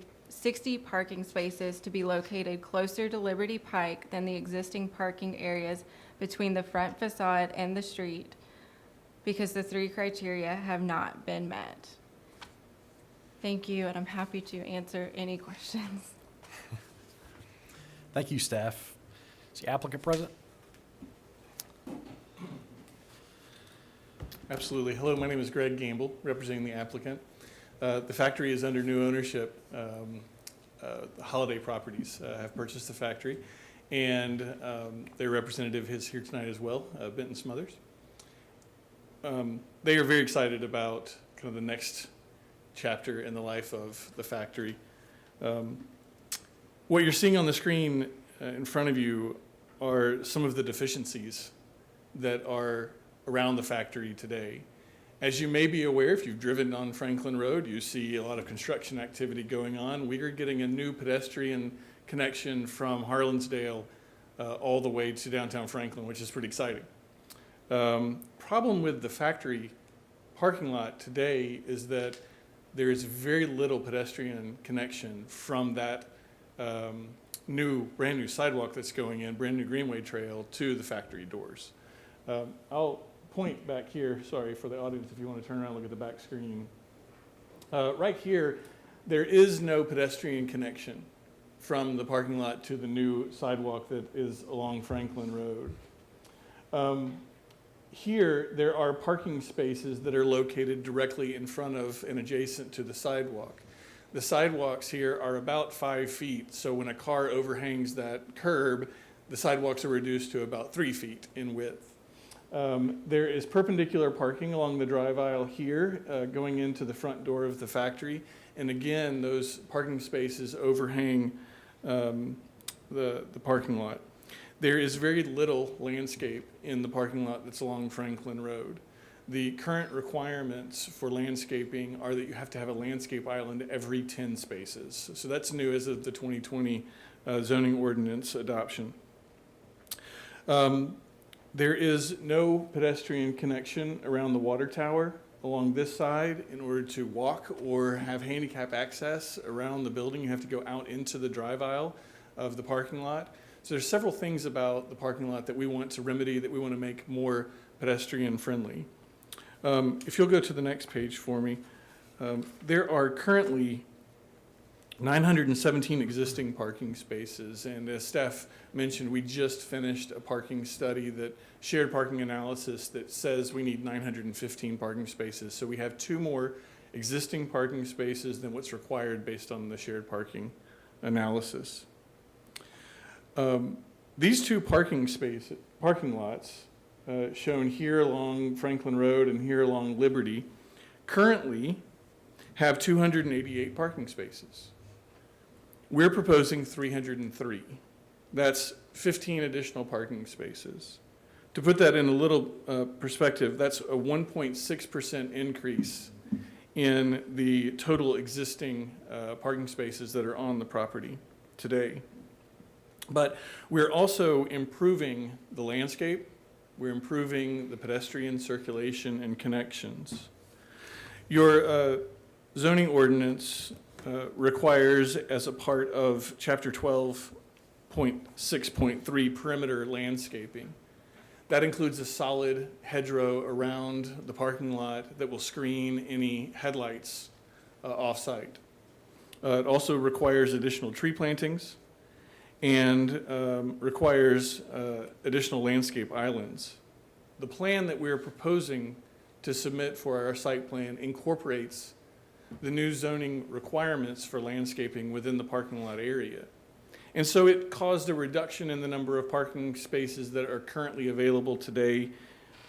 parking spaces to be located closer to Liberty Pike than the existing parking areas between the front facade and the street, because the 3 criteria have not been met. Thank you, and I'm happy to answer any questions. Thank you, staff. Is the applicant present? Absolutely. Hello, my name is Greg Gamble, representing the applicant. The factory is under new ownership. Holiday Properties have purchased the factory, and their representative is here tonight as well, Benton Smothers. They are very excited about kind of the next chapter in the life of the factory. What you're seeing on the screen in front of you are some of the deficiencies that are around the factory today. As you may be aware, if you've driven on Franklin Road, you see a lot of construction activity going on. We are getting a new pedestrian connection from Harlansdale all the way to downtown Franklin, which is pretty exciting. Problem with the factory parking lot today is that there is very little pedestrian connection from that brand new sidewalk that's going in, brand new Greenway Trail to the factory doors. I'll point back here, sorry for the audience, if you want to turn around and look at the back screen. Right here, there is no pedestrian connection from the parking lot to the new sidewalk that is along Franklin Road. Here, there are parking spaces that are located directly in front of and adjacent to the sidewalk. The sidewalks here are about 5 feet, so when a car overhangs that curb, the sidewalks are reduced to about 3 feet in width. There is perpendicular parking along the drive aisle here, going into the front door of the factory. And again, those parking spaces overhang the parking lot. There is very little landscape in the parking lot that's along Franklin Road. The current requirements for landscaping are that you have to have a landscape island every 10 spaces. So that's new as of the 2020 zoning ordinance adoption. There is no pedestrian connection around the water tower along this side. In order to walk or have handicap access around the building, you have to go out into the drive aisle of the parking lot. So there's several things about the parking lot that we want to remedy, that we want to make more pedestrian friendly. If you'll go to the next page for me, there are currently 917 existing parking spaces, and as staff mentioned, we just finished a parking study, that shared parking analysis, that says we need 915 parking spaces. So we have 2 more existing parking spaces than what's required based on the shared parking analysis. These 2 parking lots shown here along Franklin Road and here along Liberty currently have 288 parking spaces. We're proposing 303. That's 15 additional parking spaces. To put that in a little perspective, that's a 1.6% increase in the total existing parking spaces that are on the property today. But we're also improving the landscape. We're improving the pedestrian circulation and connections. Your zoning ordinance requires, as a part of Chapter 12.6.3, perimeter landscaping. That includes a solid hedgerow around the parking lot that will screen any headlights off-site. It also requires additional tree plantings and requires additional landscape islands. The plan that we're proposing to submit for our site plan incorporates the new zoning requirements for landscaping within the parking lot area. And so it caused a reduction in the number of parking spaces that are currently available today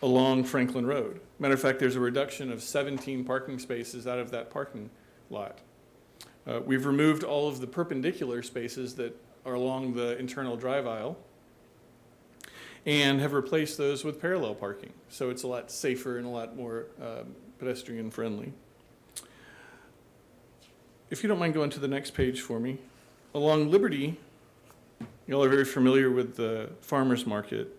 along Franklin Road. Matter of fact, there's a reduction of 17 parking spaces out of that parking lot. We've removed all of the perpendicular spaces that are along the internal drive aisle and have replaced those with parallel parking. So it's a lot safer and a lot more pedestrian friendly. If you don't mind going to the next page for me. Along Liberty, y'all are very familiar with the farmer's market.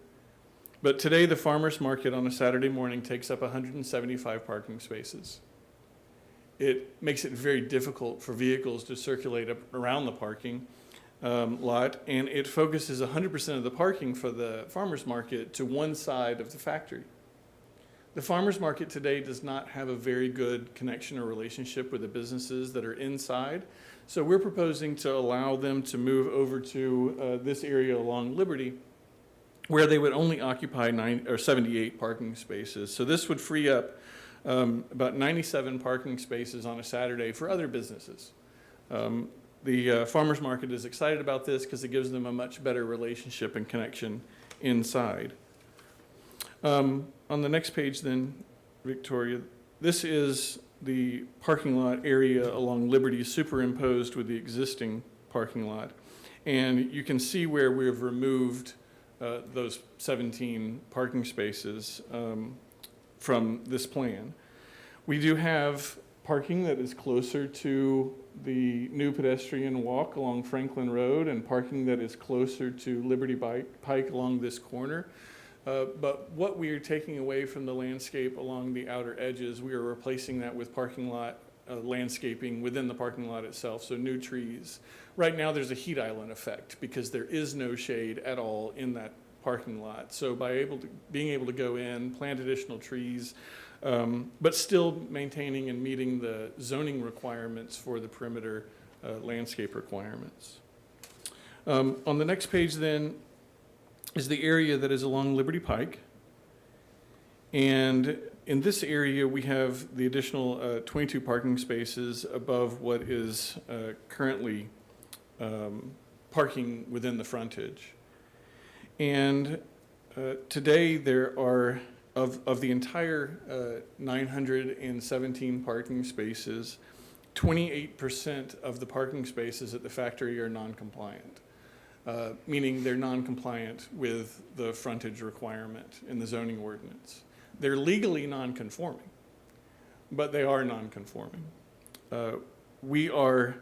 But today the farmer's market on a Saturday morning takes up 175 parking spaces. It makes it very difficult for vehicles to circulate around the parking lot, and it focuses 100% of the parking for the farmer's market to one side of the factory. The farmer's market today does not have a very good connection or relationship with the businesses that are inside. So we're proposing to allow them to move over to this area along Liberty, where they would only occupy 78 parking spaces. So this would free up about 97 parking spaces on a Saturday for other businesses. The farmer's market is excited about this because it gives them a much better relationship and connection inside. On the next page then, Victoria, this is the parking lot area along Liberty superimposed with the existing parking lot. And you can see where we've removed those 17 parking spaces from this plan. We do have parking that is closer to the new pedestrian walk along Franklin Road and parking that is closer to Liberty Pike along this corner. But what we are taking away from the landscape along the outer edges, we are replacing that with parking lot landscaping within the parking lot itself, so new trees. Right now there's a heat island effect because there is no shade at all in that parking lot. So by being able to go in, plant additional trees, but still maintaining and meeting the zoning requirements for the perimeter landscape requirements. On the next page then is the area that is along Liberty Pike. And in this area, we have the additional 22 parking spaces above what is currently parking within the frontage. And today there are of the entire 917 parking spaces, 28% of the parking spaces at the factory are non-compliant, meaning they're non-compliant with the frontage requirement in the zoning ordinance. They're legally non-conforming, but they are non-conforming. We are,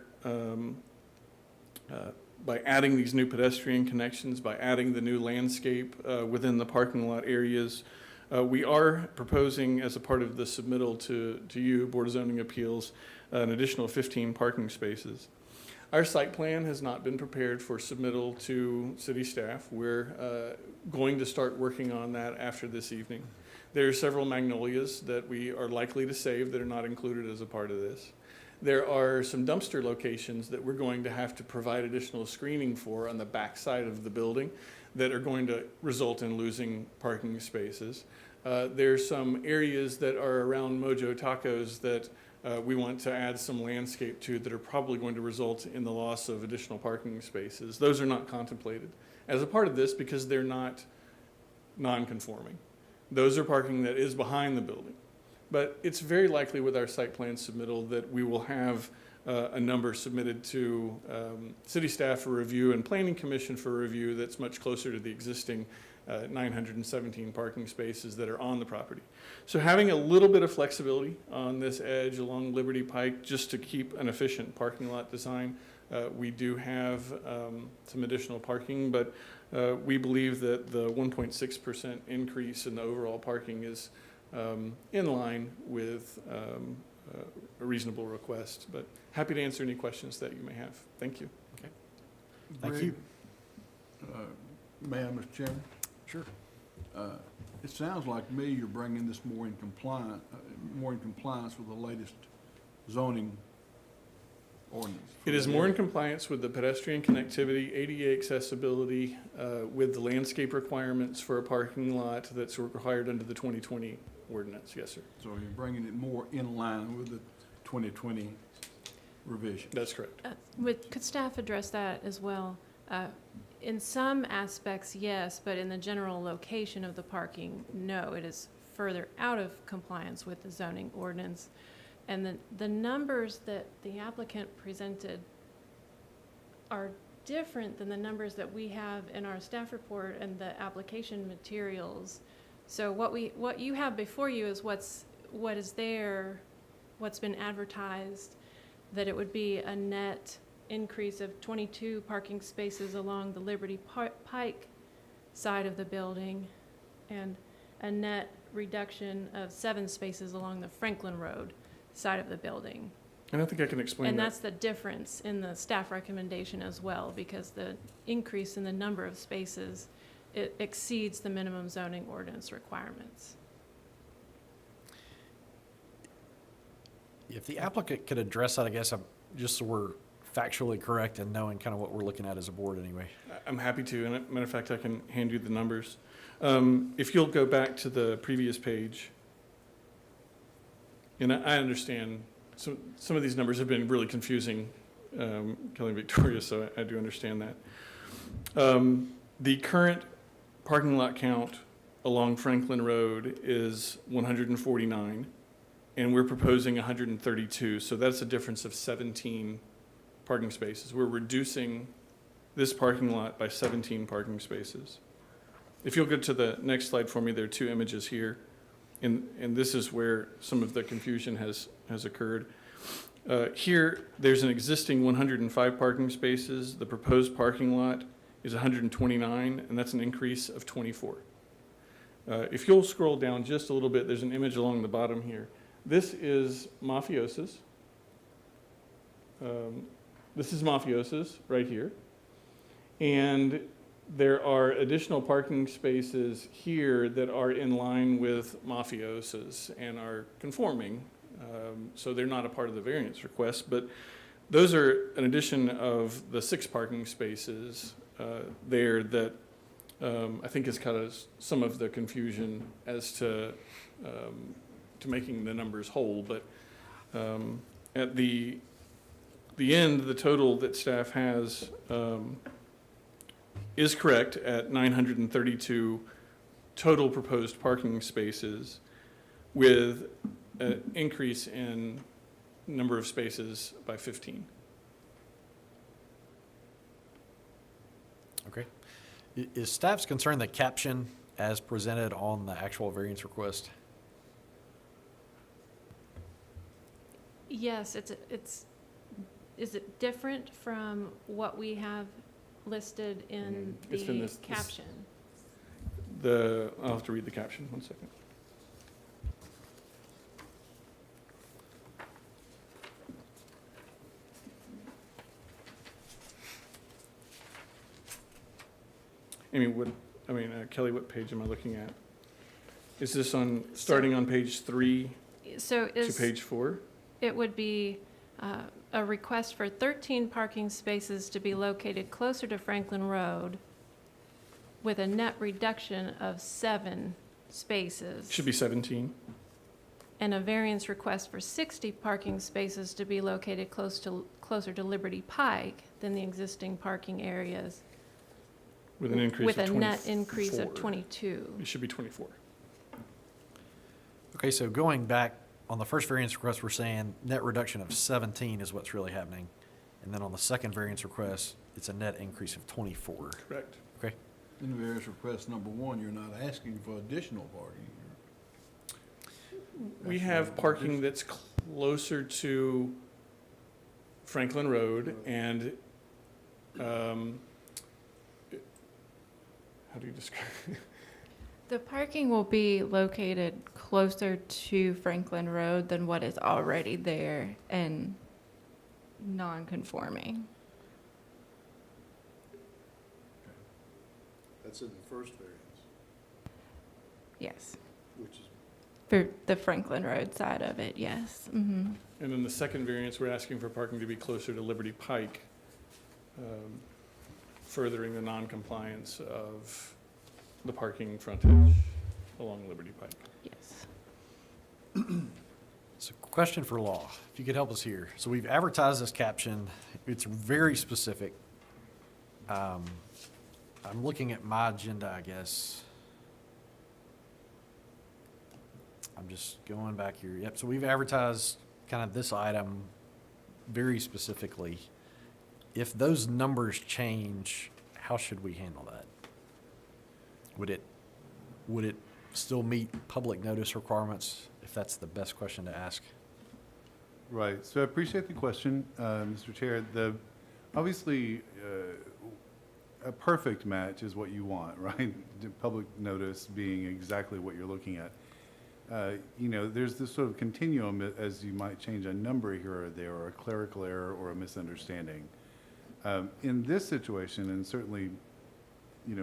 by adding these new pedestrian connections, by adding the new landscape within the parking lot areas, we are proposing, as a part of the submittal to you, Board of Zoning Appeals, an additional 15 parking spaces. Our site plan has not been prepared for submittal to city staff. We're going to start working on that after this evening. There are several magnolias that we are likely to save that are not included as a part of this. There are some dumpster locations that we're going to have to provide additional screening for on the back side of the building that are going to result in losing parking spaces. There's some areas that are around Mojo Tacos that we want to add some landscape to that are probably going to result in the loss of additional parking spaces. Those are not contemplated as a part of this because they're not non-conforming. Those are parking that is behind the building. But it's very likely with our site plan submittal that we will have a number submitted to city staff for review and planning commission for review that's much closer to the existing 917 parking spaces that are on the property. So having a little bit of flexibility on this edge along Liberty Pike just to keep an efficient parking lot design. We do have some additional parking, but we believe that the 1.6% increase in the overall parking is in line with a reasonable request. But happy to answer any questions that you may have. Thank you. Thank you. May I, Mr. Chairman? Sure. It sounds like to me you're bringing this more in compliance with the latest zoning ordinance. It is more in compliance with the pedestrian connectivity, ADA accessibility, with the landscape requirements for a parking lot that's required under the 2020 ordinance. Yes, sir. So you're bringing it more in line with the 2020 revision. That's correct. Could staff address that as well? In some aspects, yes, but in the general location of the parking, no. It is further out of compliance with the zoning ordinance. And the numbers that the applicant presented are different than the numbers that we have in our staff report and the application materials. So what you have before you is what is there, what's been advertised, that it would be a net increase of 22 parking spaces along the Liberty Pike side of the building and a net reduction of 7 spaces along the Franklin Road side of the building. And I think I can explain And that. that's the difference in the staff recommendation as well, because the increase in the number of spaces, it exceeds the minimum zoning ordinance requirements. If the applicant could address that, I guess, just so we're factually correct and knowing kind of what we're looking at as a board anyway. I'm happy to. And matter of fact, I can hand you the numbers. If you'll go back to the previous page. And I understand some of these numbers have been really confusing, Kelly and Victoria, so I do understand that. The current parking lot count along Franklin Road is 149, and we're proposing 132, so that's a difference of 17 parking spaces. We're reducing this parking lot by 17 parking spaces. If you'll go to the next slide for me, there are 2 images here. And this is where some of the confusion has occurred. Here, there's an existing 105 parking spaces. The proposed parking lot is 129, and that's an increase of 24. If you'll scroll down just a little bit, there's an image along the bottom here. This is Mafiosa's. This is Mafiosa's right here. And there are additional parking spaces here that are in line with Mafiosa's and are conforming. So they're not a part of the variance request, but those are an addition of the 6 parking spaces there that I think has caused some of the confusion as to making the numbers whole. But at the end, the total that staff has is correct at 932 total proposed parking spaces with an increase in number of spaces by 15. Okay. Is staff's concerned the caption as presented on the actual variance request? Yes, is it different from what we have listed in It's in the this- caption? I'll have to read the caption, 1 second. Kelly, what page am I looking at? Is this starting on page 3 So to page 4? it would be a request for 13 parking spaces to be located closer to Franklin Road with a net reduction of 7 spaces. Should be 17. And a variance request for 60 parking spaces to be located closer to Liberty Pike than the existing parking areas, With an increase with of a 24. net increase of 22. It should be 24. Okay, so going back, on the first variance request, we're saying net reduction of 17 is what's really happening. And then on the second variance request, it's a net increase of 24. Correct. Okay, In variance request number 1, you're not asking for additional parking. We That's have what- parking that's closer to Franklin Road and, how do you describe? The parking will be located closer to Franklin Road than what is already there and non-conforming. That's in the first variance, Yes. which is For the Franklin Road side of it, yes. Mm-hmm. And then the second variance, we're asking for parking to be closer to Liberty Pike, furthering the non-compliance of the parking frontage along Liberty Pike. Yes. so question for law, if you could help us here. So we've advertised this caption, it's very specific. I'm looking at my agenda, I guess. I'm just going back here. Yep, so we've advertised kind of this item very specifically. If those numbers change, how should we handle that? Would it still meet public notice requirements, if that's the best question to ask? Right, so I appreciate the question, Mr. Chair. Obviously, a perfect match is what you want, right? The public notice being exactly what you're looking at. There's this sort of continuum as you might change a number here or there, or a clerical error or a misunderstanding. In this situation, and certainly,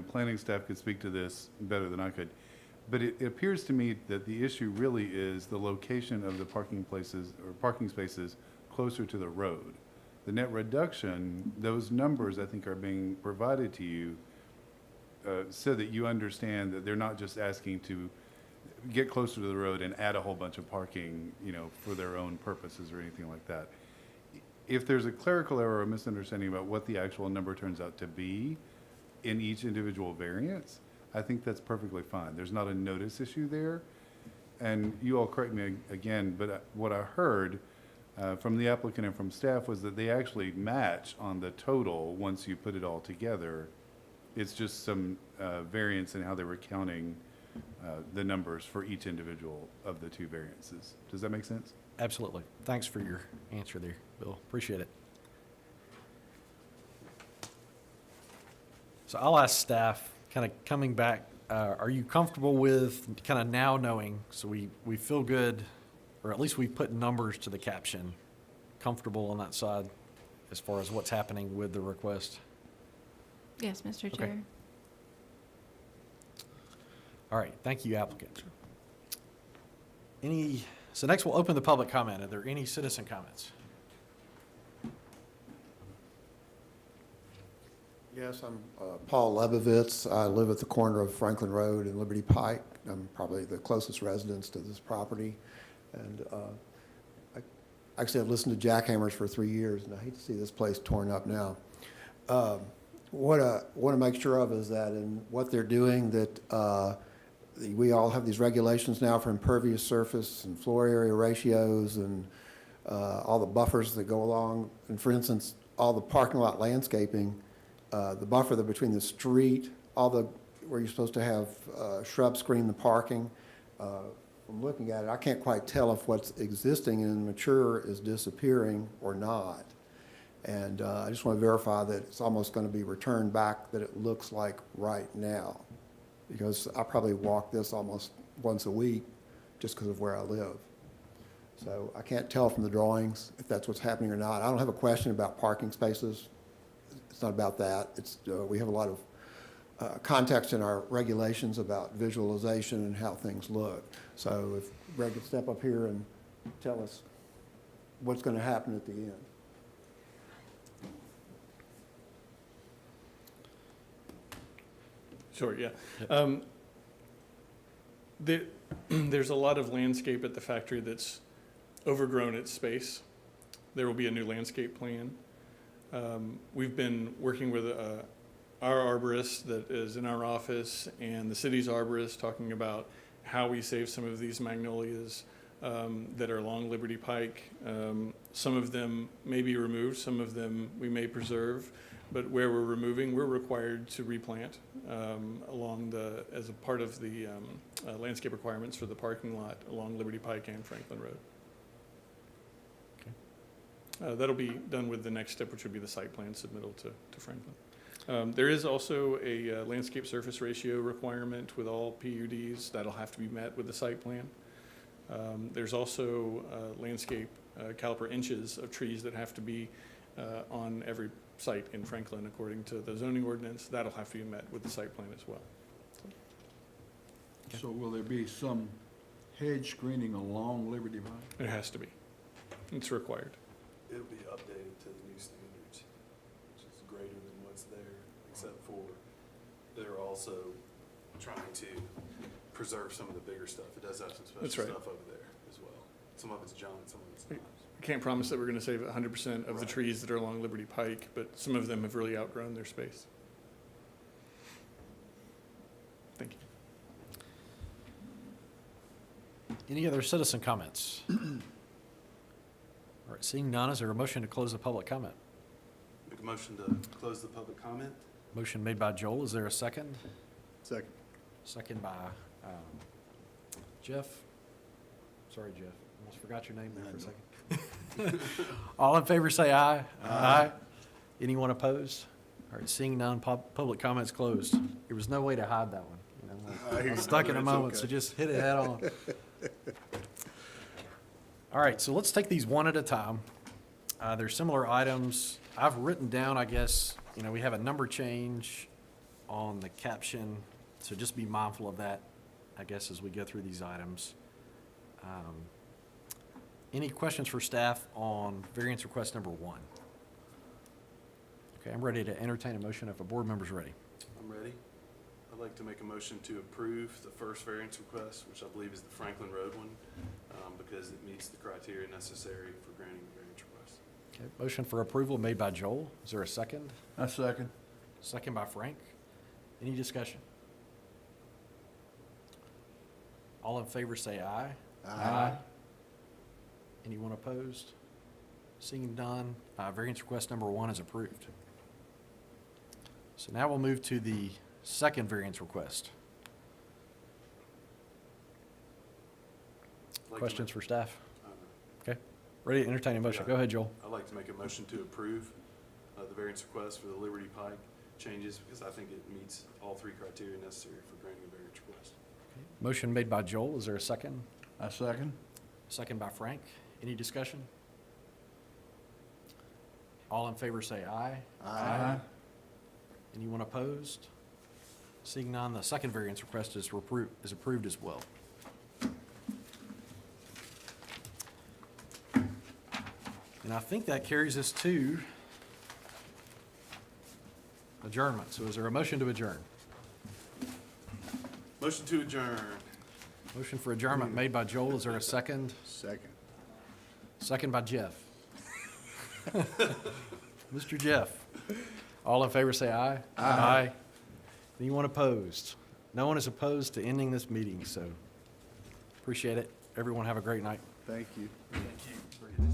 planning staff could speak to this better than I could, but it appears to me that the issue really is the location of the parking places or parking spaces closer to the road. The net reduction, those numbers I think are being provided to you so that you understand that they're not just asking to get closer to the road and add a whole bunch of parking, for their own purposes or anything like that. If there's a clerical error or misunderstanding about what the actual number turns out to be in each individual variance, I think that's perfectly fine. There's not a notice issue there. And you all correct me again, but what I heard from the applicant and from staff was that they actually match on the total once you put it all together. It's just some variance in how they were counting the numbers for each individual of the two variances. Does that make sense? Absolutely. Thanks for your answer there, Bill. Appreciate it. So I'll ask staff, kind of coming back, are you comfortable with kind of now knowing, so we feel good, or at least we put numbers to the caption, comfortable on that side as far as what's happening with the request? Yes, Mr. Okay. Chair. All right, thank you, applicant. So next we'll open the public comment. Are there any citizen comments? Yes, I'm Paul Lebovitz. I live at the corner of Franklin Road and Liberty Pike. I'm probably the closest residence to this property. And actually, I've listened to Jackhammers for 3 years, and I hate to see this place torn up now. What I want to make sure of is that in what they're doing, that we all have these regulations now for impervious surface and floor area ratios and all the buffers that go along. And for instance, all the parking lot landscaping, the buffer between the street, where you're supposed to have shrub screen the parking. From looking at it, I can't quite tell if what's existing and mature is disappearing or not. And I just want to verify that it's almost going to be returned back that it looks like right now. Because I probably walk this almost once a week just because of where I live. So I can't tell from the drawings if that's what's happening or not. I don't have a question about parking spaces. It's not about that. We have a lot of context in our regulations about visualization and how things look. So if Greg could step up here and tell us what's going to happen at the end. Sure, yeah. There's a lot of landscape at the factory that's overgrown its space. There will be a new landscape plan. We've been working with our arborist that is in our office and the city's arborist, talking about how we save some of these magnolias that are along Liberty Pike. Some of them may be removed, some of them we may preserve. But where we're removing, we're required to replant as a part of the landscape requirements for the parking lot along Liberty Pike and Franklin Road. That'll be done with the next step, which would be the site plan submittal to Franklin. There is also a landscape surface ratio requirement with all PUDs. That'll have to be met with the site plan. There's also landscape caliper inches of trees that have to be on every site in Franklin according to the zoning ordinance. That'll have to be met with the site plan as well. So will there be some hedge screening along Liberty Pike? It has to be. It's required. It'll be updated to the new standards, which is greater than what's there, except for they're also trying to preserve some of the bigger stuff. It does have some That's special right. stuff over there as well. Some of it's junk, some of it's not. I can't promise that we're going to save 100% of the trees that are along Liberty Pike, but some of them have really outgrown their space. Thank you. Any other citizen comments? All right, seeing none, is there a motion to close the public comment? Make a motion to close the public comment. Motion made by Joel, is there a second? Second. Second by Jeff. Sorry, Jeff, almost forgot your name there for a second. All in favor say aye. Aye. Anyone opposed? All right, seeing none, public comments closed. There was no way to hide that one. You know, I was stuck in a moment, so just hit it head on. All right, so let's take these one at a time. They're similar items. I've written down, I guess, we have a number change on the caption, so just be mindful of that, I guess, as we go through these items. Any questions for staff on variance request number 1? Okay, I'm ready to entertain a motion if a board member's ready. I'm ready. I'd like to make a motion to approve the first variance request, which I believe is the Franklin Road one, because it meets the criteria necessary for granting the variance request. Okay, motion for approval made by Joel. Is there a second? I second. Second by Frank. Any discussion? All in favor say aye. Aye. Anyone opposed? Seeing none, variance request number 1 is approved. So now we'll move to the second variance request. Questions for staff? Okay, ready to entertain a motion. Go ahead, Joel. I'd like to make a motion to approve the variance request for the Liberty Pike changes because I think it meets all 3 criteria necessary for granting a variance request. Motion made by Joel. Is there a second? I second. Second by Frank. Any discussion? All in favor say aye. Aye. Anyone opposed? Seeing none, the second variance request is approved as well. And I think that carries us to adjournment. So is there a motion to adjourn? Motion to adjourn. Motion for adjournment made by Joel. Is there a second? Second. Second by Jeff. Mr. Jeff. All in favor say aye. Aye. Anyone opposed? No one is opposed to ending this meeting, so appreciate it. Everyone have a great night. Thank you. Thank you.